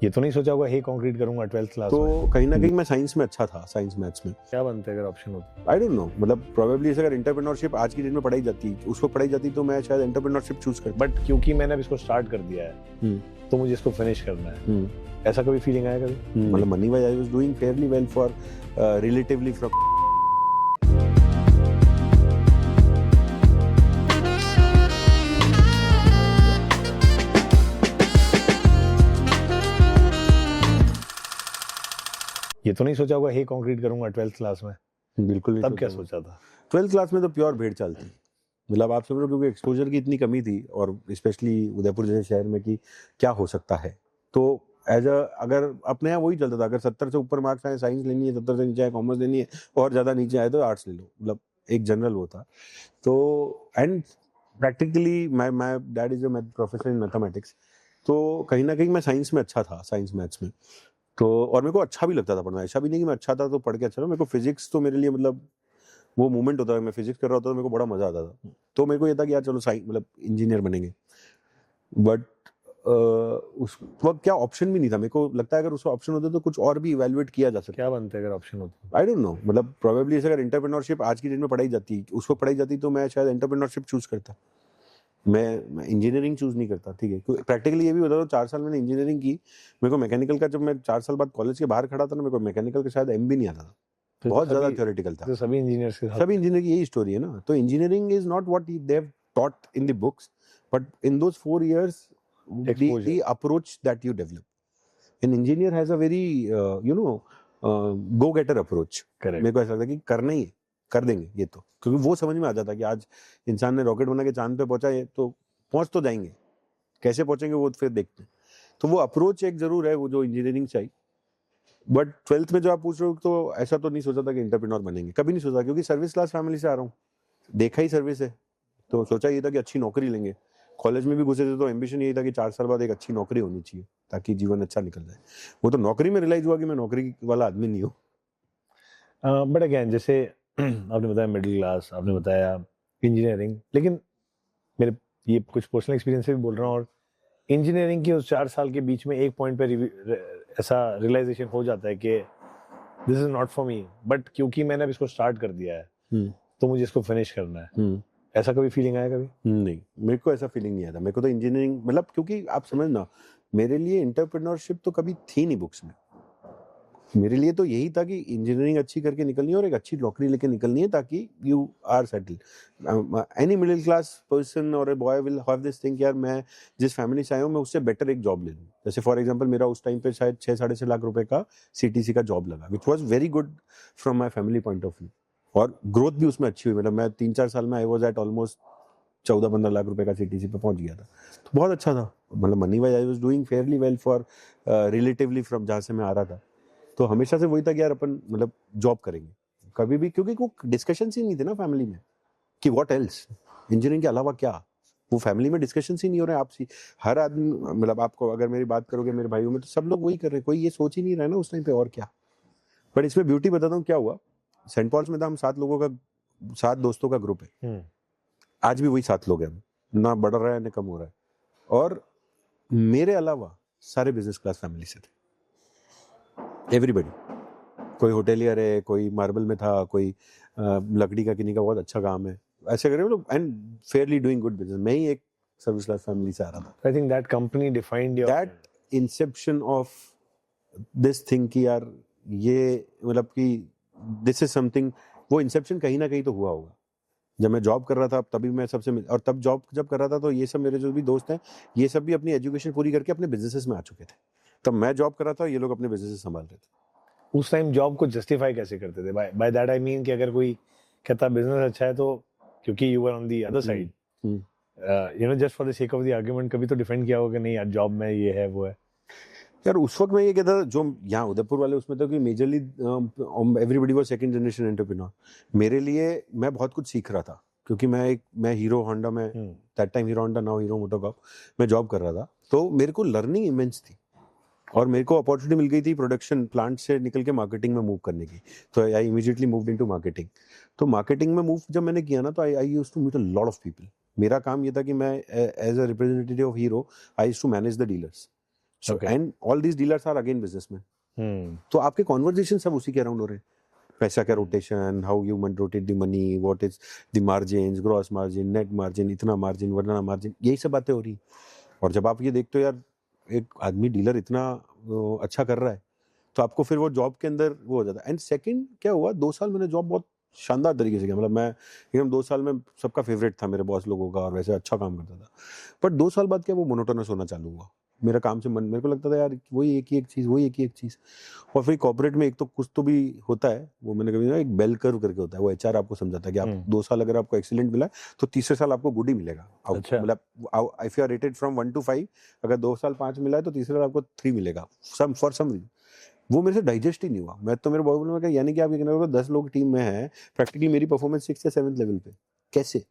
ये तो नहीं सोचा होगा हे कंक्रीट करूंगा 12th क्लास में। तो कहीं ना कहीं मैं साइंस में अच्छा था, साइंस मैथ्स में। क्या बनते अगर ऑप्शन होता? आई डोंट नो, मतलब प्रोबेबली अगर एंटरप्रेन्योरशिप आज की डेट में पढ़ाई जाती, उसको पढ़ाई जाती तो मैं शायद एंटरप्रेन्योरशिप चूज करता। बट क्योंकि मैंने अब इसको स्टार्ट कर दिया है तो मुझे इसको फिनिश करना है। ऐसा कभी फीलिंग आया कभी? मतलब money wise I was doing fairly well for relatively from. ये तो नहीं सोचा होगा हे कंक्रीट करूंगा 12th क्लास में। बिल्कुल नहीं तब क्या सोचा। सोचा था? 12th क्लास में तो प्योर भेड़ चाल थी। मतलब आप समझ लो, क्योंकि एक्सपोजर की इतनी कमी थी और स्पेशली उदयपुर जैसे शहर में कि क्या हो सकता है। तो एज अ अगर अपने यहाँ वही चलता था, अगर 70 से ऊपर मार्क्स आए साइंस लेनी है, 70 से नीचे आए कॉमर्स लेनी है, और ज़्यादा नीचे आए तो आर्ट्स ले लो। मतलब एक जनरल वो था। तो and practically my dad is a professor in mathematics. तो कहीं ना कहीं मैं साइंस में अच्छा था, साइंस मैथ्स में। तो और मेरे को अच्छा भी लगता था पढ़ना। ऐसा भी नहीं कि मैं अच्छा था तो पढ़ के अच्छा था। मेरे को फिजिक्स तो मेरे लिए मतलब वो मोमेंट होता है, मैं फिजिक्स कर रहा होता तो मेरे को बड़ा मजा आता था। तो मेरे को ये था कि यार चलो साइंस मतलब इंजीनियर बनेंगे। बट उस वक्त क्या ऑप्शन भी नहीं था। मेरे को लगता है अगर उसका ऑप्शन होता तो कुछ और भी इवैल्यूएट किया जा सकता। क्या बनते अगर ऑप्शन होता? आई डोंट नो, मतलब प्रोबेबली अगर एंटरप्रेन्योरशिप आज की डेट में पढ़ाई जाती, उसको पढ़ाई जाती तो मैं शायद एंटरप्रेन्योरशिप चूज करता। मैं इंजीनियरिंग चूज नहीं करता, ठीक है। क्योंकि प्रैक्टिकली ये भी बता दो, 4 साल मैंने इंजीनियरिंग की। मेरे को मैकेनिकल का, जब मैं 4 साल बाद कॉलेज के बाहर खड़ा था ना, मेरे को मैकेनिकल का शायद एम भी नहीं आता था। बहुत ज्यादा थ्योरेटिकल था। तो सभी इंजीनियर्स के साथ सभी इंजीनियर की यही स्टोरी है ना। तो engineering is not what they have taught in the books, but in those 4 years the approach that you develop. An engineer has a very go getter approach. मेरे को ऐसा लगता है कि करना ही है, कर देंगे ये तो, क्योंकि वो समझ में आ जाता है कि आज इंसान ने रॉकेट बना के चांद पे पहुंचा है तो पहुंच तो जाएंगे, कैसे पहुंचेंगे वो फिर देखते हैं। तो वो अप्रोच एक जरूर है, वो जो इंजीनियरिंग चाहिए। बट 12th में जो आप पूछ रहे हो, तो ऐसा तो नहीं सोचा था कि एंटरप्रेन्योर बनेंगे, कभी नहीं सोचा। क्योंकि सर्विस क्लास फैमिली से आ रहा हूँ, देखा ही सर्विस है, तो सोचा ये था कि अच्छी नौकरी लेंगे। कॉलेज में भी घुसे थे तो एम्बिशन यही था कि 4 साल बाद एक अच्छी नौकरी होनी चाहिए ताकि जीवन अच्छा निकल जाए। वो तो नौकरी में रियलाइज हुआ कि मैं नौकरी वाला आदमी नहीं हूँ। बट अगेन जैसे आपने बताया मिडिल क्लास, आपने बताया इंजीनियरिंग, लेकिन मेरे ये कुछ पर्सनल एक्सपीरियंस से भी बोल रहा हूँ। और इंजीनियरिंग के उस 4 साल के बीच में एक पॉइंट पे ऐसा रियलाइजेशन हो जाता है कि this is not for me, but क्योंकि मैंने अब इसको स्टार्ट कर दिया है तो मुझे इसको फिनिश करना है। ऐसा कभी फीलिंग आया कभी? नहीं, मेरे को ऐसा फीलिंग नहीं आया था। मेरे को तो इंजीनियरिंग मतलब, क्योंकि आप समझना, मेरे लिए एंटरप्रेन्योरशिप तो कभी थी नहीं बुक्स में। मेरे लिए तो यही था कि इंजीनियरिंग अच्छी करके निकलनी है और एक अच्छी नौकरी लेके निकलनी है ताकि you are settled. Any middle class person और a boy will have this thing, यार मैं जिस फैमिली से आया हूँ मैं उससे बेटर एक जॉब ले लूँ। जैसे फॉर एग्जांपल मेरा उस टाइम पे शायद 6-6.5 लाख रुपए का सीटीसी का जॉब लगा, which was very good from my family point of view. और ग्रोथ भी उसमें अच्छी हुई। मतलब मैं 3-4 साल में I was at almost 14-15 lakh रुपए का सीटीसी पे पहुंच गया था। तो बहुत अच्छा था। मतलब money wise I was doing fairly well for relatively from जहाँ से मैं आ रहा था। तो हमेशा से वही था कि यार अपन मतलब जॉब करेंगे कभी भी, क्योंकि वो डिस्कशन ही नहीं थे ना फैमिली में कि व्हाट एल्स, इंजीनियरिंग के अलावा क्या। वो फैमिली में डिस्कशन ही नहीं हो रहे आपसी। हर आदमी, मतलब आपको अगर मेरी बात करोगे मेरे भाइयों में, तो सब लोग वही कर रहे हैं। कोई ये सोच ही नहीं रहा है ना उस टाइम पे और क्या। बट इसमें ब्यूटी बताता हूँ क्या हुआ। सेंट पॉल्स में था, हम 7 लोगों का, 7 दोस्तों का ग्रुप है। आज भी वही 7 लोग हैं, ना बढ़ रहा है ना कम हो रहा है। और मेरे अलावा सारे बिजनेस क्लास फैमिली से थे, एवरीबडी। कोई होटेलियर है, कोई मार्बल में था, कोई लकड़ी का किन्हीं का बहुत अच्छा काम है, ऐसे करे लोग, and Fairlie doing good business. मैं ही एक सर्विस क्लास फैमिली से आ रहा था। I think that company defined your, that Inception of this thing कि यार ये मतलब कि दिस इज समथिंग, वो इंसेप्शन कहीं ना कहीं तो हुआ होगा। जब मैं जॉब कर रहा था तभी मैं सबसे और तब जॉब जब कर रहा था तो ये सब मेरे जो भी दोस्त हैं, ये सब भी अपनी एजुकेशन पूरी करके अपने बिजनेसेस में आ चुके थे। तब मैं जॉब कर रहा था, ये लोग अपने बिजनेस संभाल रहे थे। उस टाइम जॉब को जस्टिफाई कैसे करते थे? बाय दैट आई मीन कि अगर कोई कहता बिजनेस अच्छा है तो क्योंकि you were on the other side, you know, just for the sake of the argument, कभी तो डिफेंड किया होगा कि नहीं यार जॉब में ये है वो है। यार उस वक्त मैं ये कहता था, जो यहाँ उदयपुर वाले उसमें था कि majorly everybody was second generation entrepreneur. मेरे लिए मैं बहुत कुछ सीख रहा था, क्योंकि मैं हीरो होंडा में, that time hero Honda, now hero MotoCorp में जॉब कर रहा था। तो मेरे को लर्निंग इमेंस थी और मेरे को अपॉर्चुनिटी मिल गई थी प्रोडक्शन प्लांट से निकल के मार्केटिंग में मूव करने की। तो I immediately moved into marketing. तो मार्केटिंग में मूव जब मैंने किया ना, तो I used to meet a lot of people. मेरा काम ये था कि मैं as a representative of Hero I used to manage the dealers. So, Okay. and all these dealers are again businessmen. तो आपके कॉन्वर्जेशन सब उसी के अराउंड हो रहे हैं, पैसा का rotation, how you rotate the money, what is the margin, gross margin, net margin, इतना मार्जिन वरना मार्जिन, यही सब बातें हो रही। और जब आप ये देखते हो यार एक आदमी डीलर इतना अच्छा कर रहा है, तो आपको फिर वो जॉब के अंदर वो हो जाता है। एंड सेकंड क्या हुआ, 2 साल मैंने जॉब बहुत शानदार तरीके से किया, मतलब मैं एकदम 2 साल में सबका फेवरेट था मेरे बॉस लोगों का, और वैसे अच्छा काम करता था। बट 2 साल बाद क्या वो मोनोटोनस होना चालू हुआ, मेरा काम से मन, मेरे को लगता था यार वही एक ही एक चीज़, वही एक ही एक चीज़। और फिर कॉर्पोरेट में एक तो कुछ तो भी होता है, वो मैंने कभी ना एक बेल कर्व करके होता है, वो एचआर आपको समझाता है कि आप 2 साल अगर आपको एक्सीलेंट मिला तो तीसरे साल आपको गुड ही मिलेगा। अच्छा। मतलब if you are rated from 1 to 5, अगर 2 साल 5 मिला है तो तीसरे साल आपको 3 मिलेगा, सम फॉर सम रीजन। वो मेरे से डाइजेस्ट ही नहीं हुआ। मैं तो मेरे बॉय बोलूंगा कि यानी कि आप ये कहना 10 लोग टीम में हैं, प्रैक्टिकली मेरी परफॉर्मेंस 6 या 7th लेवल पे, कैसे?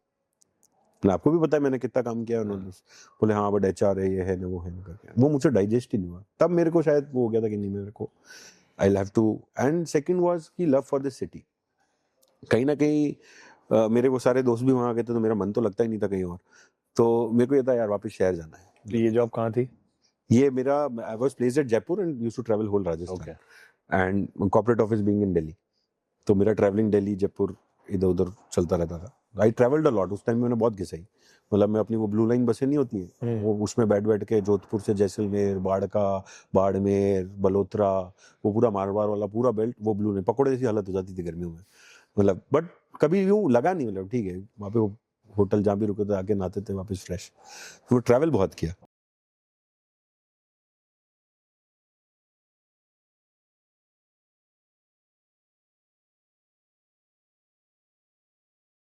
मतलब आपको भी पता है मैंने कितना काम किया उन्होंने। बोले हाँ बट एचआर है, ये है ना वो है ना करके, वो मुझसे डाइजेस्ट ही नहीं हुआ। तब मेरे को शायद वो हो गया था कि नहीं मेरे को I have to. And second was की लव फॉर दिस सिटी। कहीं ना कहीं मेरे वो सारे दोस्त भी वहाँ आ गए थे, तो मेरा मन तो लगता ही नहीं था कहीं और। तो मेरे को ये था यार वापस शहर जाना है। तो ये जॉब कहाँ थी? ये मेरा, I was placed at Jaipur and used to travel whole Rajasthan, and corporate office being in Delhi, तो मेरा ट्रैवलिंग दिल्ली जयपुर इधर उधर चलता रहता था। आई ट्रैवल्ड अ लॉट, उस टाइम मैंने बहुत घिसाई। मतलब मैं अपनी वो ब्लू लाइन बसें नहीं होती हैं, वो उसमें बैठ बैठ के जोधपुर से जैसलमेर, बाड़का, बाड़मेर, बलोत्रा, वो पूरा मारवाड़ वाला पूरा बेल्ट, वो ब्लू लाइन, पकौड़े जैसी हालत हो जाती थी गर्मियों में। मतलब बट कभी यूँ लगा नहीं, मतलब ठीक है वहाँ पे वो होटल जहाँ भी रुके थे आके नहाते थे वापस फ्रेश। तो ट्रैवल बहुत किया।